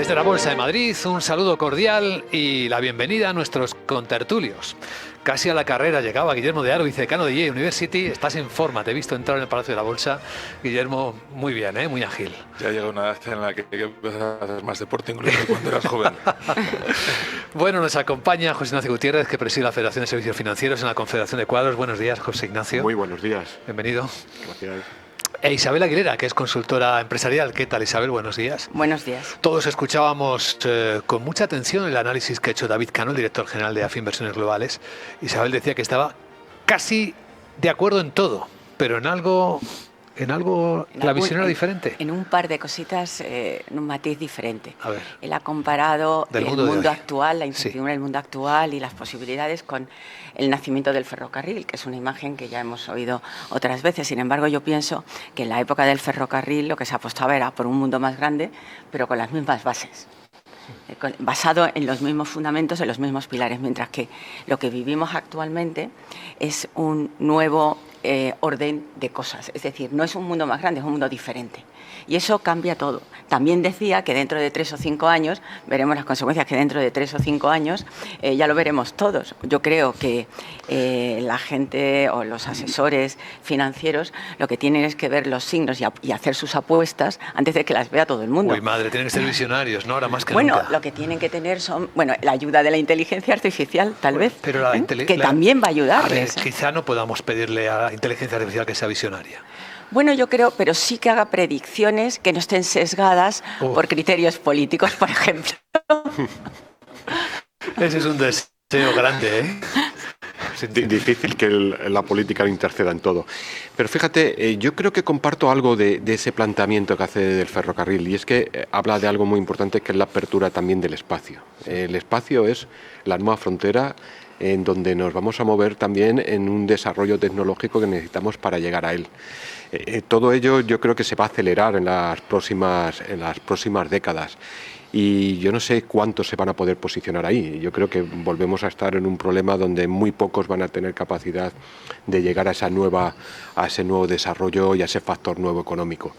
Desde la Bolsa de Madrid, un saludo cordial y la bienvenida a nuestros contertulios. Casi a la carrera llegaba Guillermo de Haro, vicedecano de Yale University. Estás en forma, te he visto entrar en el Palacio de la Bolsa. Guillermo, muy bien, muy ágil. Ya llega una edad en la que hay que empezar a hacer más deporte, incluso cuando eras joven. Bueno, nos acompaña José Ignacio Gutiérrez, que preside la Federación de Servicios Financieros en la Confederación de Cuadros. Buenos días, José Ignacio. Muy buenos días. Bienvenido. Gracias. E Isabel Aguilera, que es consultora empresarial. ¿Qué tal, Isabel? Buenos días. Buenos días. Todos escuchábamos con mucha atención el análisis que ha hecho David Cano, el director general de AFI Inversiones Globales. Isabel decía que estaba casi de acuerdo en todo, pero en algo la visión era diferente. En un par de cositas, en un matiz diferente. A ver. Él ha comparado el mundo actual, la incertidumbre del mundo actual y las posibilidades con el nacimiento del ferrocarril, que es una imagen que ya hemos oído otras veces. Sin embargo, yo pienso que en la época del ferrocarril lo que se apostaba era por un mundo más grande, pero con las mismas bases, basado en los mismos fundamentos, en los mismos pilares, mientras que lo que vivimos actualmente es un nuevo orden de cosas. Es decir, no es un mundo más grande, es un mundo diferente. Y eso cambia todo. También decía que dentro de 3 o 5 años veremos las consecuencias, que dentro de 3 o 5 años ya lo veremos todos. Yo creo que la gente o los asesores financieros lo que tienen es que ver los signos y hacer sus apuestas antes de que las vea todo el mundo. Uy, madre, tienen que ser visionarios, ¿no? Ahora más que nunca. Bueno, lo que tienen que tener son, la ayuda de la inteligencia artificial, tal vez, pero que también va a ayudarles. A ver, quizá no podamos pedirle a la inteligencia artificial que sea visionaria. Bueno, yo creo, pero sí que haga predicciones que no estén sesgadas por criterios políticos, por ejemplo. Ese es un deseo grande, ¿eh? Difícil que la política interceda en todo. Pero fíjate, yo creo que comparto algo de ese planteamiento que hace del ferrocarril, y es que habla de algo muy importante, que es la apertura también del espacio. El espacio es la nueva frontera en donde nos vamos a mover también en un desarrollo tecnológico que necesitamos para llegar a él. Todo ello yo creo que se va a acelerar en las próximas décadas. Y yo no sé cuántos se van a poder posicionar ahí. Yo creo que volvemos a estar en un problema donde muy pocos van a tener capacidad de llegar a ese nuevo desarrollo y a ese factor nuevo económico.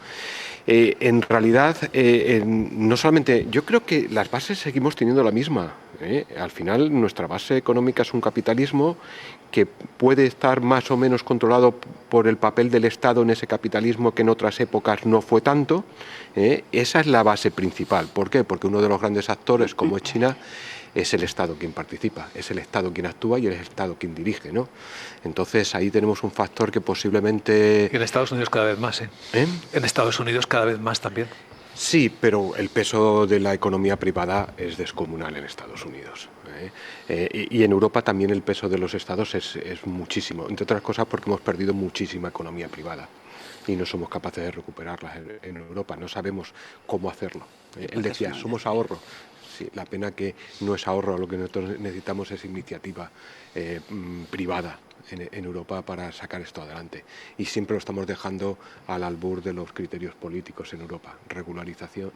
En realidad, no solamente, yo creo que las bases seguimos teniendo la misma. Al final, nuestra base económica es un capitalismo que puede estar más o menos controlado por el papel del Estado en ese capitalismo, que en otras épocas no fue tanto. Esa es la base principal. ¿Por qué? Porque uno de los grandes actores, como es China, es el Estado quien participa, es el Estado quien actúa y es el Estado quien dirige, ¿no? Entonces ahí tenemos un factor que posiblemente... Y en Estados Unidos cada vez más, ¿eh? En Estados Unidos cada vez más también. Sí, pero el peso de la economía privada es descomunal en Estados Unidos. Y en Europa también el peso de los estados es muchísimo, entre otras cosas porque hemos perdido muchísima economía privada y no somos capaces de recuperarla en Europa, no sabemos cómo hacerlo. Él decía, somos ahorro. Sí, la pena que no es ahorro, lo que nosotros necesitamos es iniciativa privada en Europa para sacar esto adelante. Y siempre lo estamos dejando al albur de los criterios políticos en Europa. Regularización,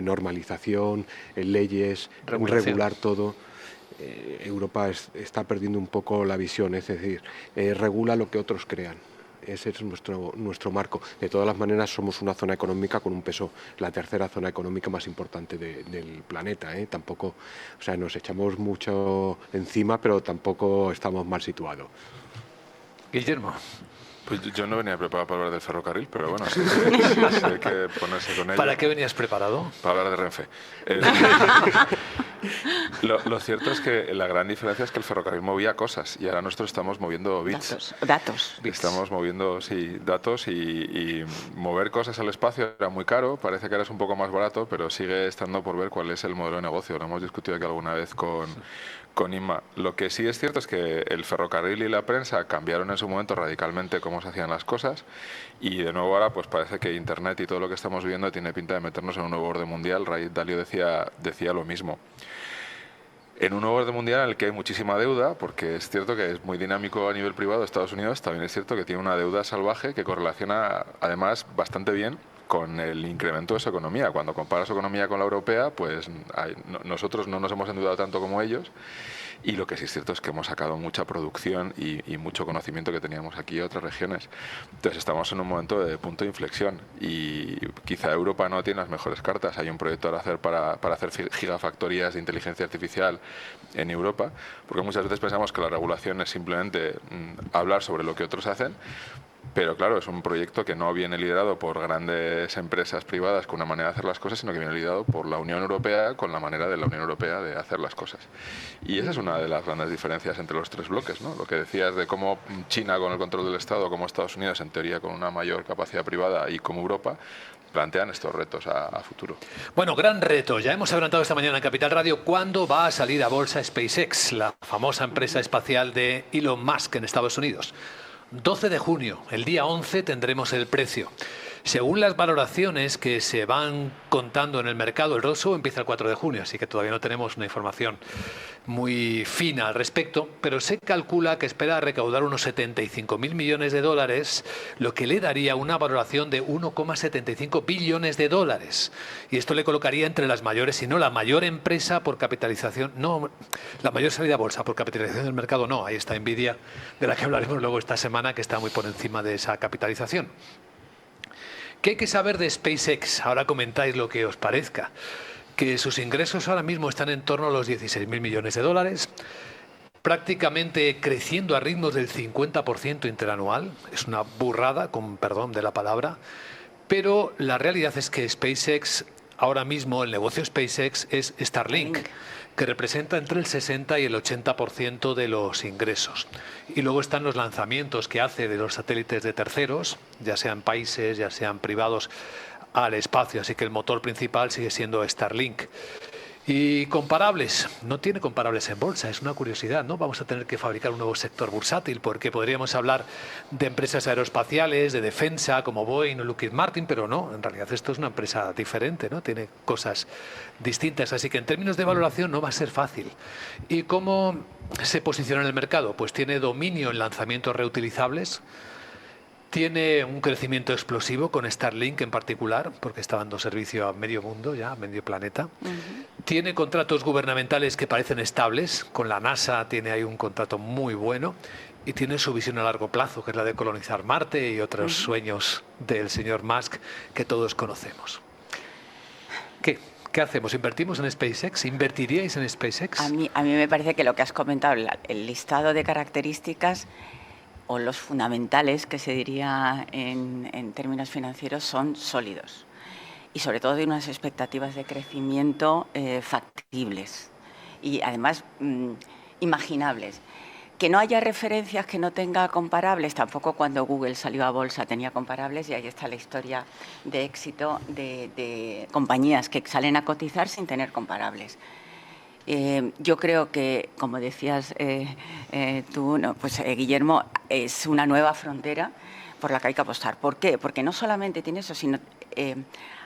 normalización, leyes, regular todo. Europa está perdiendo un poco la visión, es decir, regula lo que otros crean. Ese es nuestro marco. De todas las maneras, somos una zona económica con un peso, la tercera zona económica más importante del planeta. Tampoco, o sea, nos echamos mucho encima, pero tampoco estamos mal situados. Guillermo. Pues yo no venía preparado para hablar del ferrocarril, pero bueno, sí hay que ponerse con ello. ¿Para qué venías preparado? Para hablar de Renfe. Lo cierto es que la gran diferencia es que el ferrocarril movía cosas y ahora nosotros estamos moviendo bits. Datos. Estamos moviendo, datos y mover cosas al espacio era muy caro, parece que ahora es un poco más barato, pero sigue estando por ver cuál es el modelo de negocio. Lo hemos discutido aquí alguna vez con Inma. Lo que sí es cierto es que el ferrocarril y la prensa cambiaron en su momento radicalmente cómo se hacían las cosas y de nuevo ahora pues parece que Internet y todo lo que estamos viviendo tiene pinta de meternos en un nuevo orden mundial. Ray Dalio decía lo mismo. En un nuevo orden mundial en el que hay muchísima deuda, porque es cierto que es muy dinámico a nivel privado de Estados Unidos, también es cierto que tiene una deuda salvaje que correlaciona además bastante bien con el incremento de su economía. Cuando compara su economía con la europea, pues nosotros no nos hemos endeudado tanto como ellos y lo que sí es cierto es que hemos sacado mucha producción y mucho conocimiento que teníamos aquí en otras regiones. Entonces estamos en un momento de punto de inflexión y quizá Europa no tiene las mejores cartas. Hay un proyecto para hacer gigafactorías de inteligencia artificial en Europa, porque muchas veces pensamos que la regulación es simplemente hablar sobre lo que otros hacen, pero claro, es un proyecto que no viene liderado por grandes empresas privadas con una manera de hacer las cosas, sino que viene liderado por la Unión Europea con la manera de la Unión Europea de hacer las cosas. Y esa es una de las grandes diferencias entre los tres bloques, ¿no? Lo que decías de cómo China con el control del Estado, como Estados Unidos en teoría con una mayor capacidad privada y como Europa plantean estos retos a futuro. Bueno, gran reto. Ya hemos adelantado esta mañana en Capital Radio cuándo va a salir a bolsa SpaceX, la famosa empresa espacial de Elon Musk en Estados Unidos. 12 de junio, el día 11, tendremos el precio. Según las valoraciones que se van contando en el mercado, el roadshow empieza el 4 de junio, así que todavía no tenemos una información muy fina al respecto, pero se calcula que espera recaudar unos 75.000 millones de dólares, lo que le daría una valoración de 1,75 billones de dólares. Y esto le colocaría entre las mayores, si no la mayor empresa por capitalización, no, la mayor salida a bolsa por capitalización del mercado, no, ahí está Nvidia, de la que hablaremos luego esta semana, que está muy por encima de esa capitalización. ¿Qué hay que saber de SpaceX? Ahora comentáis lo que os parezca. Que sus ingresos ahora mismo están en torno a los 16.000 millones de dólares, prácticamente creciendo a ritmos del 50% interanual. Es una burrada, con perdón de la palabra, pero la realidad es que SpaceX, ahora mismo el negocio SpaceX es Starlink, que representa entre el 60 y el 80% de los ingresos. Y luego están los lanzamientos que hace de los satélites de terceros, ya sean países, ya sean privados, al espacio. Así que el motor principal sigue siendo Starlink. Y comparables, no tiene comparables en bolsa, es una curiosidad, ¿no? Vamos a tener que fabricar un nuevo sector bursátil, porque podríamos hablar de empresas aeroespaciales, de defensa, como Boeing o Lockheed Martin, pero no, en realidad esto es una empresa diferente, ¿no? Tiene cosas distintas, así que en términos de valoración no va a ser fácil. ¿Y cómo se posiciona en el mercado? Pues tiene dominio en lanzamientos reutilizables, tiene un crecimiento explosivo con Starlink en particular, porque está dando servicio a medio mundo, ya a medio planeta. Tiene contratos gubernamentales que parecen estables. Con la NASA tiene ahí un contrato muy bueno. Y tiene su visión a largo plazo, que es la de colonizar Marte y otros sueños del señor Musk que todos conocemos. ¿Qué hacemos? ¿Invertimos en SpaceX? ¿Invertiríais en SpaceX? A mí me parece que lo que has comentado, el listado de características o los fundamentales, que se diría en términos financieros, son sólidos y sobre todo de unas expectativas de crecimiento factibles y además imaginables. Que no haya referencias, que no tenga comparables, tampoco cuando Google salió a bolsa tenía comparables, y ahí está la historia de éxito de compañías que salen a cotizar sin tener comparables. Yo creo que, como decías tú, no, pues, Guillermo, es una nueva frontera por la que hay que apostar. ¿Por qué? Porque no solamente tiene eso, sino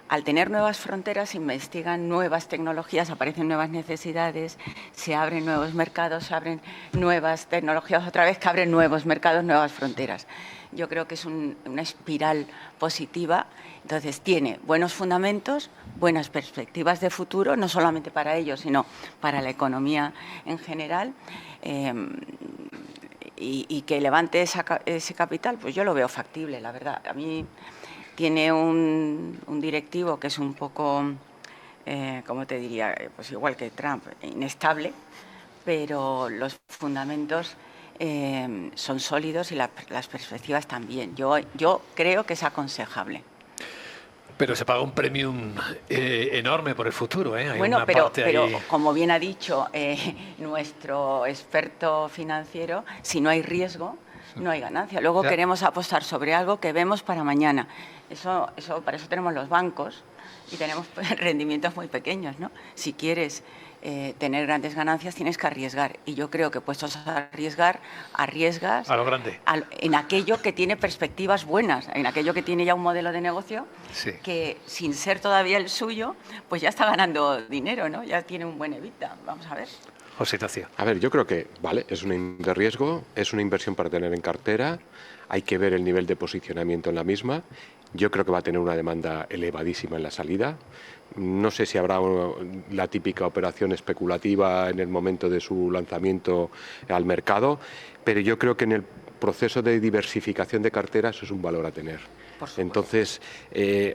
al tener nuevas fronteras se investigan nuevas tecnologías, aparecen nuevas necesidades, se abren nuevos mercados, se abren nuevas tecnologías otra vez que abren nuevos mercados, nuevas fronteras. Yo creo que es una espiral positiva. Entonces tiene buenos fundamentos, buenas perspectivas de futuro, no solamente para ellos, sino para la economía en general. Y que levante ese capital, pues yo lo veo factible, la verdad. A mí tiene un directivo que es un poco, ¿cómo te diría? Pues igual que Trump, inestable, pero los fundamentos son sólidos y las perspectivas también. Yo creo que es aconsejable. Pero se paga un premium enorme por el futuro, ¿eh? Hay bueno, una pero ahí... como bien ha dicho nuestro experto financiero, si no hay riesgo, no hay ganancia. Luego queremos apostar sobre algo que vemos para mañana. Para eso tenemos los bancos y tenemos rendimientos muy pequeños, ¿no? Si quieres tener grandes ganancias, tienes que arriesgar. Y yo creo que puestos a arriesgar, arriesgas a lo grande. En aquello que tiene perspectivas buenas, en aquello que tiene ya un modelo de negocio que, sin ser todavía el suyo, pues ya está ganando dinero, ¿no? Ya tiene un buen EBITDA. Vamos a ver. José Ignacio. A ver, yo creo que, vale, es de riesgo, es una inversión para tener en cartera, hay que ver el nivel de posicionamiento en la misma. Yo creo que va a tener una demanda elevadísima en la salida. No sé si habrá la típica operación especulativa en el momento de su lanzamiento al mercado, pero yo creo que en el proceso de diversificación de carteras es un valor a tener. Entonces,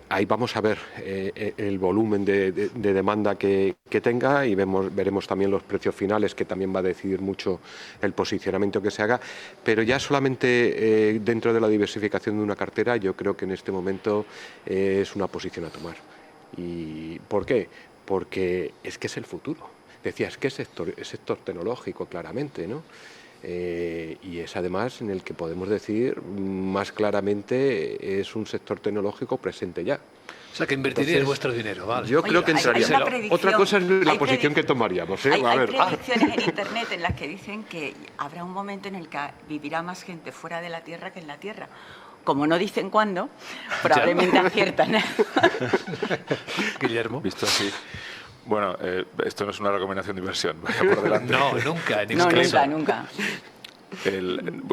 ahí vamos a ver el volumen de demanda que tenga y veremos también los precios finales, que también va a decidir mucho el posicionamiento que se haga, pero ya solamente dentro de la diversificación de una cartera yo creo que en este momento es una posición a tomar. ¿Y por qué? Porque es que es el futuro. Decía, es que es sector tecnológico, claramente, ¿no? Y es además en el que podemos decir más claramente es un sector tecnológico presente ya. O sea, que invertiríais vuestro dinero, ¿vale? Yo creo que entraría. Otra cosa es la posición que tomaríamos. Hay predicciones en Internet en las que dicen que habrá un momento en el que vivirá más gente fuera de la Tierra que en la Tierra. Como no dicen cuándo, probablemente aciertan. Guillermo. Visto así. Bueno, esto no es una recomendación de inversión, vaya por delante. No, nunca. Nunca.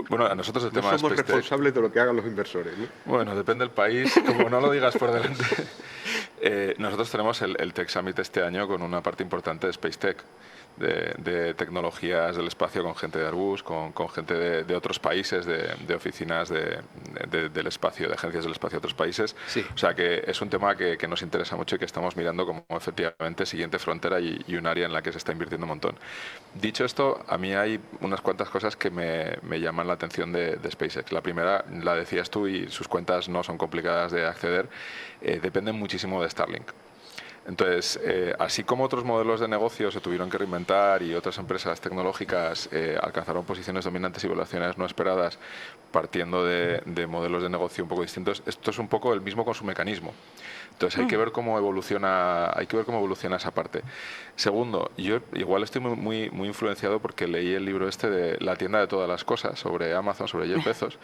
Bueno, a nosotros el tema no somos responsables de lo que hagan los inversores, ¿no? Bueno, depende del país, como no lo digas por delante. Nosotros tenemos el Tech Summit este año con una parte importante de Space Tech, de tecnologías del espacio, con gente de Airbus, con gente de otros países, de oficinas del espacio, de agencias del espacio de otros países. Sí. O sea que es un tema que nos interesa mucho y que estamos mirando como efectivamente siguiente frontera y un área en la que se está invirtiendo un montón. Dicho esto, a mí hay unas cuantas cosas que me llaman la atención de SpaceX. La primera, la decías tú, y sus cuentas no son complicadas de acceder, dependen muchísimo de Starlink. Entonces, así como otros modelos de negocio se tuvieron que reinventar y otras empresas tecnológicas alcanzaron posiciones dominantes y valuaciones no esperadas partiendo de modelos de negocio un poco distintos, esto es un poco el mismo con su mecanismo. Entonces hay que ver cómo evoluciona, esa parte. Segundo, yo igual estoy muy influenciado porque leí el libro este de La tienda de todas las cosas sobre Amazon, sobre Jeff Bezos,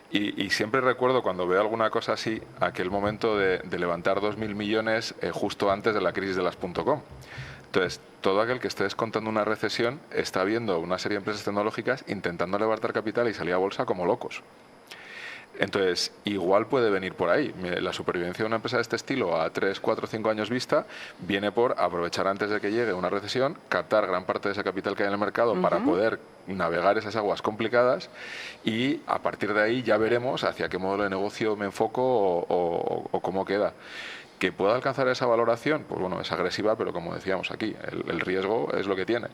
y siempre recuerdo cuando veo alguna cosa así, aquel momento de levantar 2.000 millones justo antes de la crisis de las .com. Entonces, todo aquel que esté descontando una recesión está viendo una serie de empresas tecnológicas intentando levantar capital y salir a bolsa como locos. Entonces, igual puede venir por ahí. La supervivencia de una empresa de este estilo a 3, 4, 5 años vista viene por aprovechar antes de que llegue una recesión, captar gran parte de ese capital que hay en el mercado para poder navegar esas aguas complicadas y a partir de ahí ya veremos hacia qué modelo de negocio me enfoco o cómo queda. ¿Que pueda alcanzar esa valoración? Pues bueno, es agresiva, pero como decíamos aquí, el riesgo es lo que tiene.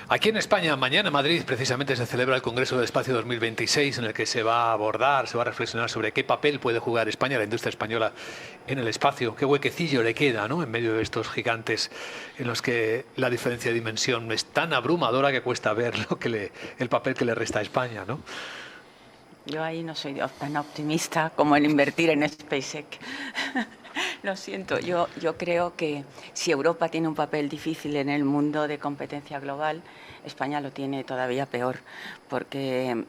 Aquí en España, mañana en Madrid, precisamente se celebra el Congreso del Espacio 2026, en el que se va a abordar, se va a reflexionar sobre qué papel puede jugar España, la industria española, en el espacio, qué huequecillo le queda, ¿no?, en medio de estos gigantes en los que la diferencia de dimensión es tan abrumadora que cuesta ver el papel que le resta a España, ¿no? Yo ahí no soy tan optimista como en invertir en SpaceX. Lo siento, yo creo que si Europa tiene un papel difícil en el mundo de competencia global, España lo tiene todavía peor, porque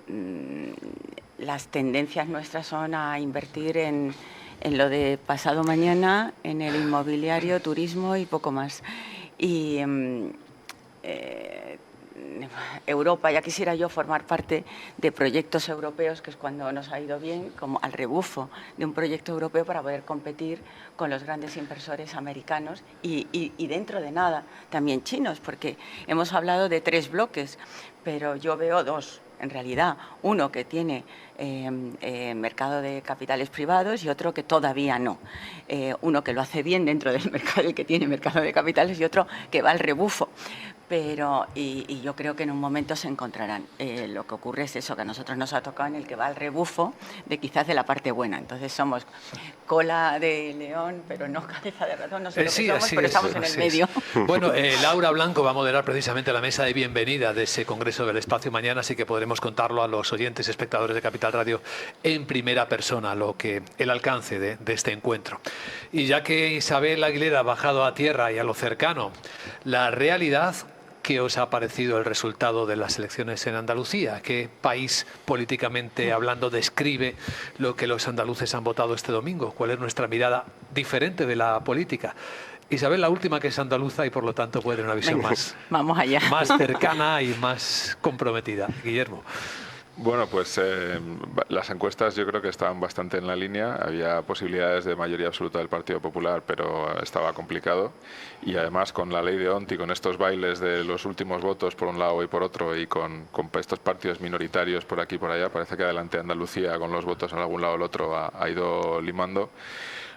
las tendencias nuestras son a invertir en lo de pasado mañana, en el inmobiliario, turismo y poco más. Y Europa, ya quisiera yo formar parte de proyectos europeos, que es cuando nos ha ido bien, como al rebufo de un proyecto europeo para poder competir con los grandes inversores americanos y dentro de nada también chinos, porque hemos hablado de 3 bloques, pero yo veo 2. En realidad, uno que tiene mercado de capitales privados y otro que todavía no. Uno que lo hace bien dentro del mercado y que tiene mercado de capitales y otro que va al rebufo. Pero, y yo creo que en un momento se encontrarán. Lo que ocurre es eso, que a nosotros nos ha tocado en el que va al rebufo de quizás de la parte buena. Entonces somos cola de león, pero no cabeza de ratón. No sé lo que somos, pero estamos en el medio. Bueno, Laura Blanco va a moderar precisamente la mesa de bienvenida de ese Congreso del Espacio mañana, así que podremos contarlo a los oyentes y espectadores de Capital Radio en primera persona, el alcance de este encuentro. Y ya que Isabel Aguilera ha bajado a tierra y a lo cercano, la realidad... ¿Qué os ha parecido el resultado de las elecciones en Andalucía? ¿Qué país, políticamente hablando, describe lo que los andaluces han votado este domingo? ¿Cuál es nuestra mirada diferente de la política? Isabel, la última, que es andaluza y por lo tanto puede tener una visión vamos allá. más cercana y más comprometida. Guillermo. Bueno, pues las encuestas yo creo que estaban bastante en la línea. Había posibilidades de mayoría absoluta del Partido Popular, pero estaba complicado. Y además con la ley de Ont y con estos bailes de los últimos votos por un lado y por otro, y con estos partidos minoritarios por aquí y por allá, parece que adelante Andalucía con los votos en algún lado o el otro ha ido limando.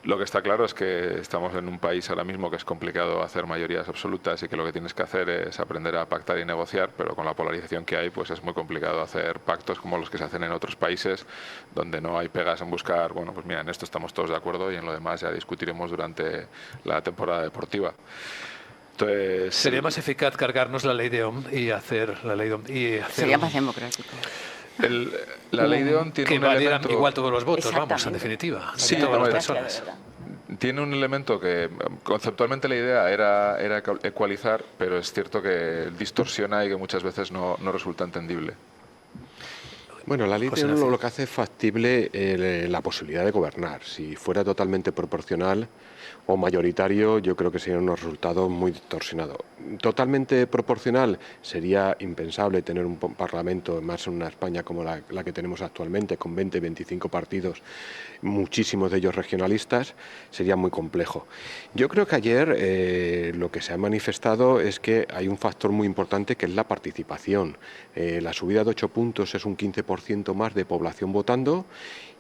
Lo que está claro es que estamos en un país ahora mismo que es complicado hacer mayorías absolutas y que lo que tienes que hacer es aprender a pactar y negociar, pero con la polarización que hay, pues es muy complicado hacer pactos como los que se hacen en otros países, donde no hay pegas en buscar, bueno, pues mira, en esto estamos todos de acuerdo y en lo demás ya discutiremos durante la temporada deportiva. Entonces, sería más eficaz cargarnos la ley de Ohm y hacer la ley de Ohm. Sería más democrático. La ley de Ohm tiene que un elemento... valieran igual todos los votos, vamos, en definitiva. Sí, todas las personas. Tiene un elemento que conceptualmente la idea era ecualizar, pero es cierto que distorsiona y que muchas veces no resulta entendible. Bueno, la ley de Ohm lo que hace es factible la posibilidad de gobernar. Si fuera totalmente proporcional o mayoritario, yo creo que serían unos resultados muy distorsionados. Totalmente proporcional sería impensable tener un parlamento, más en una España como la que tenemos actualmente, con 20, 25 partidos, muchísimos de ellos regionalistas, sería muy complejo. Yo creo que ayer lo que se ha manifestado es que hay un factor muy importante, que es la participación. La subida de 8 puntos es un 15% más de población votando,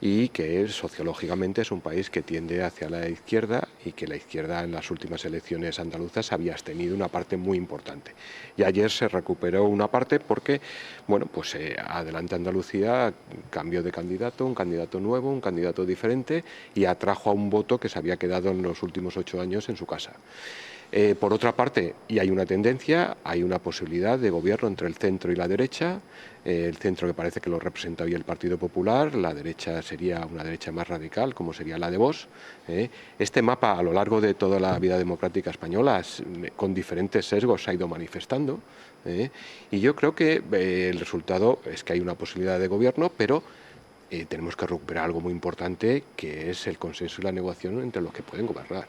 y que sociológicamente es un país que tiende hacia la izquierda, y que la izquierda en las últimas elecciones andaluzas había tenido una parte muy importante. Y ayer se recuperó una parte porque, bueno, pues Adelante Andalucía cambió de candidato, un candidato nuevo, un candidato diferente, y atrajo a un voto que se había quedado en los últimos 8 años en su casa. Por otra parte, y hay una tendencia, hay una posibilidad de gobierno entre el centro y la derecha. El centro, que parece que lo representa hoy el Partido Popular, la derecha sería una derecha más radical, como sería la de Vox. Este mapa, a lo largo de toda la vida democrática española, con diferentes sesgos, se ha ido manifestando. Y yo creo que el resultado es que hay una posibilidad de gobierno, pero tenemos que recuperar algo muy importante, que es el consenso y la negociación entre los que pueden gobernar.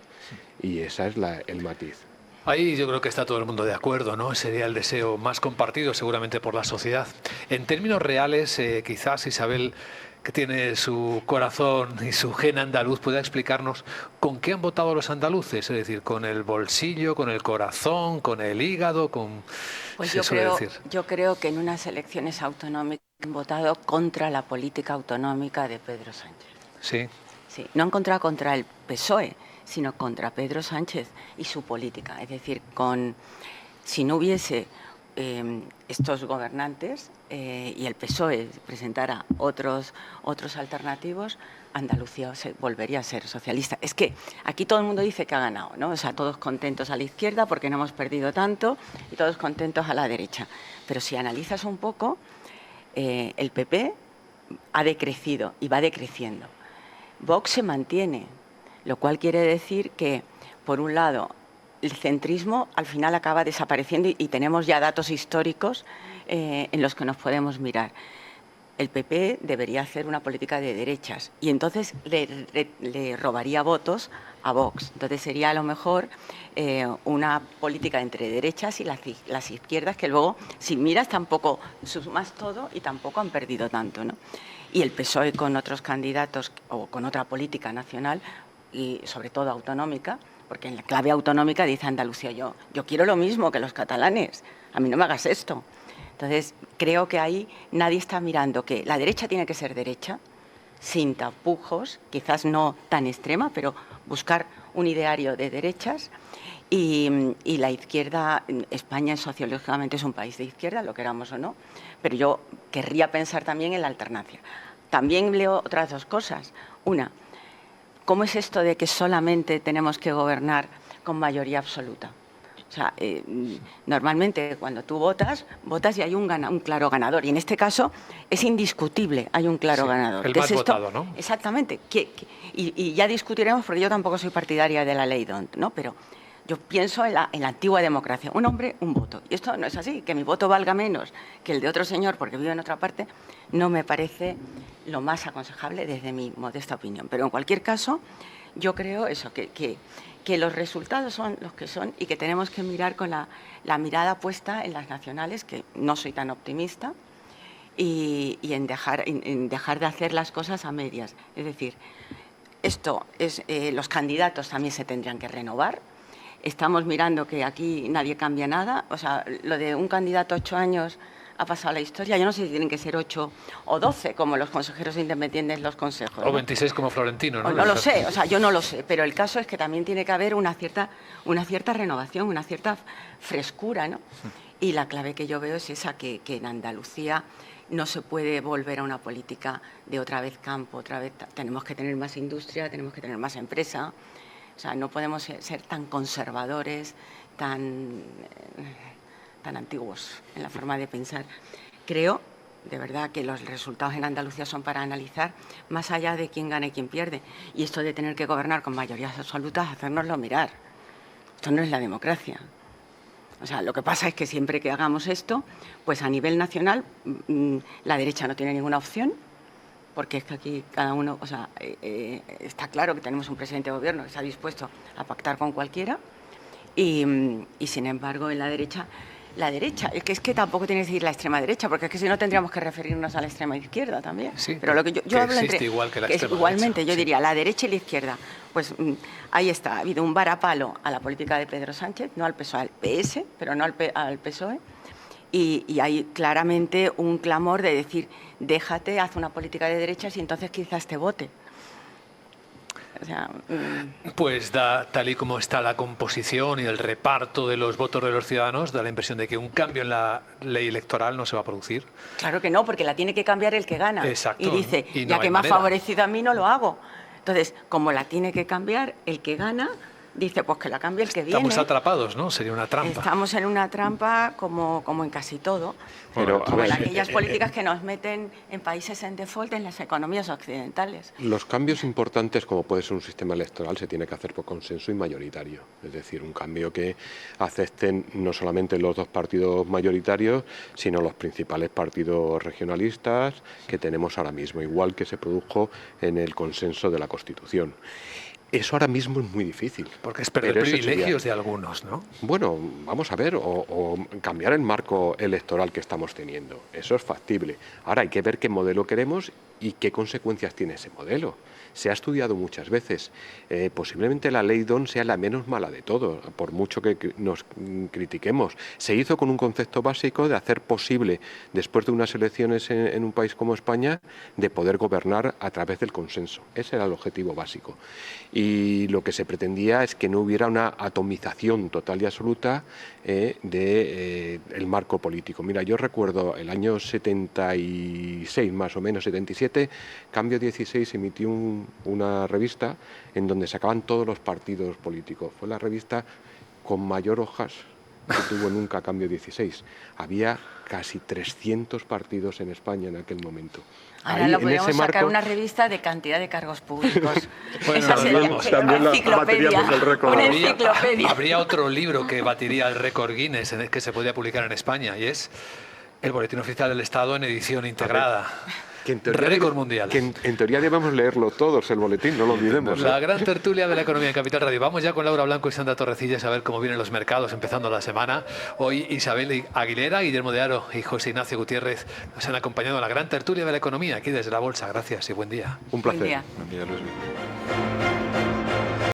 Y ese es el matiz. Ahí yo creo que está todo el mundo de acuerdo, ¿no? Sería el deseo más compartido seguramente por la sociedad. En términos reales, quizás Isabel, que tiene su corazón y su gen andaluz, pueda explicarnos con qué han votado los andaluces, es decir, con el bolsillo, con el corazón, con el hígado, con... Pues yo creo que en unas elecciones autonómicas han votado contra la política autonómica de Pedro Sánchez. Sí. Sí, no han votado contra el PSOE, sino contra Pedro Sánchez y su política. Es decir, si no hubiese estos gobernantes y el PSOE presentara otros alternativos, Andalucía volvería a ser socialista. Es que aquí todo el mundo dice que ha ganado, ¿no? O sea, todos contentos a la izquierda porque no hemos perdido tanto, y todos contentos a la derecha. Pero si analizas un poco, el PP ha decrecido y va decreciendo. Vox se mantiene, lo cual quiere decir que, por un lado, el centrismo al final acaba desapareciendo, y tenemos ya datos históricos en los que nos podemos mirar. El PP debería hacer una política de derechas, y entonces le robaría votos a Vox. Entonces sería a lo mejor una política entre derechas y las izquierdas, que luego, si miras, tampoco sumas todo y tampoco han perdido tanto, ¿no? Y el PSOE con otros candidatos o con otra política nacional, y sobre todo autonómica, porque en la clave autonómica dice Andalucía, yo quiero lo mismo que los catalanes, a mí no me hagas esto. Entonces, creo que ahí nadie está mirando que la derecha tiene que ser derecha, sin tapujos, quizás no tan extrema, pero buscar un ideario de derechas. Y la izquierda, España sociológicamente es un país de izquierda, lo queramos o no, pero yo querría pensar también en la alternancia. También leo otras dos cosas. Una, ¿cómo es esto de que solamente tenemos que gobernar con mayoría absoluta? O sea, normalmente cuando tú votas y hay un claro ganador. Y en este caso es indiscutible, hay un claro ganador. El más votado, ¿no? Exactamente. Y ya discutiremos, porque yo tampoco soy partidaria de la ley D'Hondt, ¿no? Pero yo pienso en la antigua democracia. Un hombre, un voto. Y esto no es así. Que mi voto valga menos que el de otro señor porque vive en otra parte, no me parece lo más aconsejable desde mi modesta opinión. Pero en cualquier caso, yo creo eso, que que los resultados son los que son y que tenemos que mirar con la mirada puesta en las nacionales, que no soy tan optimista, y en dejar de hacer las cosas a medias. Es decir, los candidatos también se tendrían que renovar. Estamos mirando que aquí nadie cambia nada. O sea, lo de un candidato 8 años ha pasado a la historia. Yo no sé si tienen que ser 8 o 12, como los consejeros independientes los consejos, ¿no? O 26 como Florentino, ¿no? No lo sé, o sea, yo no lo sé, pero el caso es que también tiene que haber una cierta renovación, una cierta frescura, ¿no? Y la clave que yo veo es esa, que en Andalucía no se puede volver a una política de otra vez campo, otra vez. Tenemos que tener más industria, tenemos que tener más empresa. O sea, no podemos ser tan conservadores, tan antiguos en la forma de pensar. Creo, de verdad, que los resultados en Andalucía son para analizar más allá de quién gana y quién pierde. Y esto de tener que gobernar con mayorías absolutas, hacérnoslo mirar. Esto no es la democracia. O sea, lo que pasa es que siempre que hagamos esto, pues a nivel nacional la derecha no tiene ninguna opción, porque es que aquí cada uno, o sea, está claro que tenemos un presidente de gobierno que está dispuesto a pactar con cualquiera y sin embargo en la derecha, es que tampoco tiene que decir la extrema derecha, porque es que si no tendríamos que referirnos a la extrema izquierda también. Sí, pero lo que yo hablo entre, igual que la extrema igualmente, derecha, yo sí. diría la derecha y la izquierda. Pues ahí está, ha habido un varapalo a la política de Pedro Sánchez, no al PSOE, al PS, pero no al PSOE. Y hay claramente un clamor de decir, déjate, haz una política de derechas y entonces quizás te vote. O sea, Pues tal y como está la composición y el reparto de los votos de los ciudadanos, da la impresión de que un cambio en la ley electoral no se va a producir. Claro que no, porque la tiene que cambiar el que gana. Exacto. Y dice, Y no ya hay que me ha manera. favorecido a mí, no lo hago. Entonces, como la tiene que cambiar el que gana, dice, pues que la cambie el que viene. Estamos atrapados, ¿no? Sería una trampa. Estamos en una trampa como en casi todo. Pero, a como ver, en aquellas políticas que nos meten en países en default en las economías occidentales. Los cambios importantes, como puede ser un sistema electoral, se tiene que hacer por consenso y mayoritario. Es decir, un cambio que acepten no solamente los dos partidos mayoritarios, sino los principales partidos regionalistas que tenemos ahora mismo, igual que se produjo en el consenso de la Constitución. Eso ahora mismo es muy difícil. Porque es perder Pero eso privilegios sería, de algunos, ¿no? bueno, vamos a ver, o cambiar el marco electoral que estamos teniendo. Eso es factible. Ahora hay que ver qué modelo queremos y qué consecuencias tiene ese modelo. Se ha estudiado muchas veces. Posiblemente la ley DON sea la menos mala de todo, por mucho que nos critiquemos. Se hizo con un concepto básico de hacer posible, después de unas elecciones en un país como España, de poder gobernar a través del consenso. Ese era el objetivo básico. Y lo que se pretendía es que no hubiera una atomización total y absoluta del marco político. Mira, yo recuerdo el año 76, más o menos, 77, Cambio 16 emitió una revista en donde sacaban todos los partidos políticos. Fue la revista con mayor hojas que tuvo nunca Cambio 16. Había casi 300 partidos en España en aquel momento. Ahora lo podríamos sacar una revista de cantidad de cargos públicos. Bueno, esa sería también una enciclopedia. Una enciclopedia. Habría otro libro que batiría el récord Guinness que se podría publicar en España, y es el Boletín Oficial del Estado en edición integrada. Récord mundial. Que en teoría debemos leerlo todos, el boletín, no lo olvidemos. La gran tertulia de la economía en Capital Radio. Vamos ya con Laura Blanco y Sandra Torrecillas a ver cómo vienen los mercados empezando la semana. Hoy Isabel Aguilera, Guillermo de Haro y José Ignacio Gutiérrez nos han acompañado en la gran tertulia de la economía aquí desde la Bolsa. Gracias y buen día. Un placer. Buen día. Buen día, Luis.